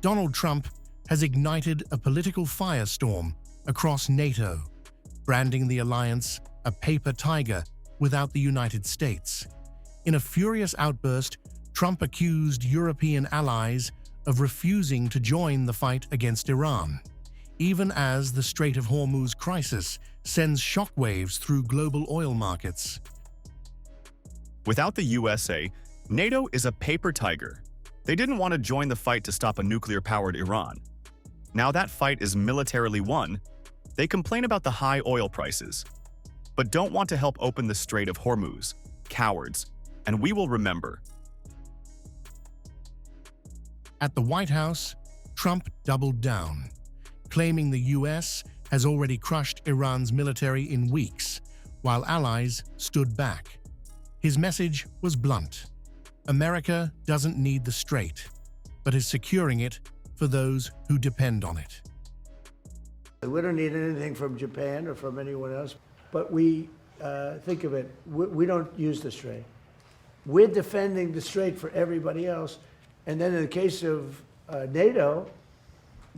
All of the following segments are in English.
Donald Trump has ignited a political firestorm across NATO, branding the alliance a paper tiger without the United States. In a furious outburst, Trump accused European allies of refusing to join the fight against Iran, even as the Strait of Hormuz crisis sends shockwaves through global oil markets. Without the USA, NATO is a paper tiger. They didn't want to join the fight to stop a nuclear-powered Iran. Now that fight is militarily won, they complain about the high oil prices, but don't want to help open the Strait of Hormuz. Cowards. And we will remember. At the White House, Trump doubled down, claiming the US has already crushed Iran's military in weeks, while allies stood back. His message was blunt. America doesn't need the strait, but is securing it for those who depend on it. We don't need anything from Japan or from anyone else, but we think of it, we don't use the strait. We're defending the strait for everybody else, and then in the case of NATO,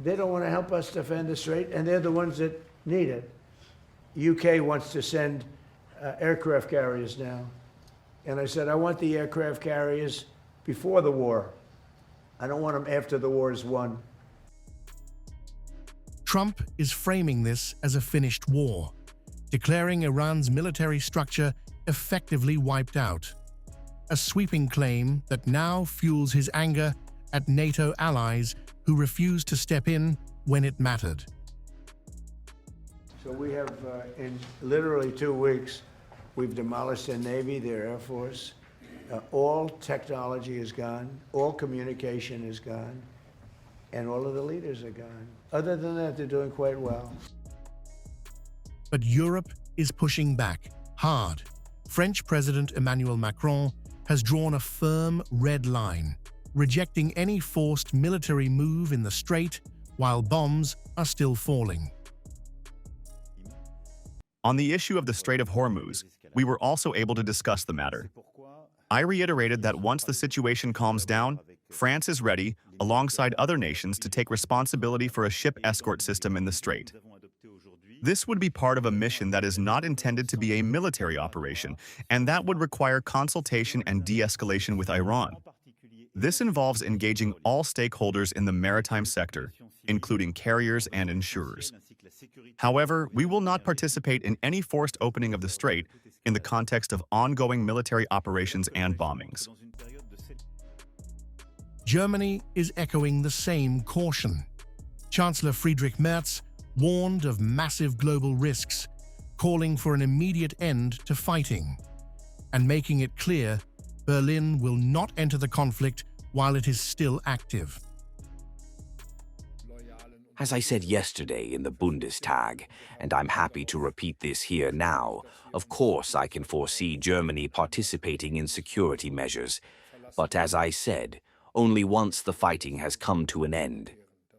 they don't want to help us defend the strait, and they're the ones that need it. UK wants to send aircraft carriers now. And I said, I want the aircraft carriers before the war. I don't want them after the war is won. Trump is framing this as a finished war, declaring Iran's military structure effectively wiped out. A sweeping claim that now fuels his anger at NATO allies who refused to step in when it mattered. So we have, in literally 2 weeks, we've demolished their Navy, their Air Force. All technology is gone, all communication is gone, and all of the leaders are gone. Other than that, they're doing quite well. But Europe is pushing back hard. French President Emmanuel Macron has drawn a firm red line, rejecting any forced military move in the strait while bombs are still falling. On the issue of the Strait of Hormuz, we were also able to discuss the matter. I reiterated that once the situation calms down, France is ready, alongside other nations, to take responsibility for a ship escort system in the strait. This would be part of a mission that is not intended to be a military operation, and that would require consultation and de-escalation with Iran. This involves engaging all stakeholders in the maritime sector, including carriers and insurers. However, we will not participate in any forced opening of the strait in the context of ongoing military operations and bombings. Germany is echoing the same caution. Chancellor Friedrich Merz warned of massive global risks, calling for an immediate end to fighting, and making it clear Berlin will not enter the conflict while it is still active. As I said yesterday in the Bundestag, and I'm happy to repeat this here now, of course I can foresee Germany participating in security measures. But as I said, only once the fighting has come to an end.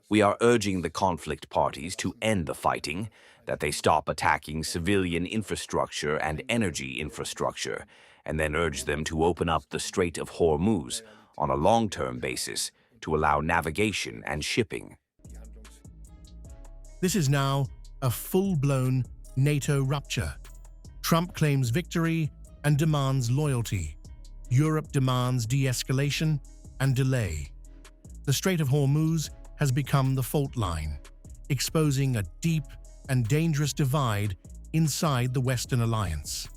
We are urging the conflict parties to end the fighting, that they stop attacking civilian infrastructure and energy infrastructure, and then urge them to open up the Strait of Hormuz on a long-term basis to allow navigation and shipping. This is now a full-blown NATO rupture. Trump claims victory and demands loyalty. Europe demands de-escalation and delay. The Strait of Hormuz has become the fault line, exposing a deep and dangerous divide inside the Western alliance.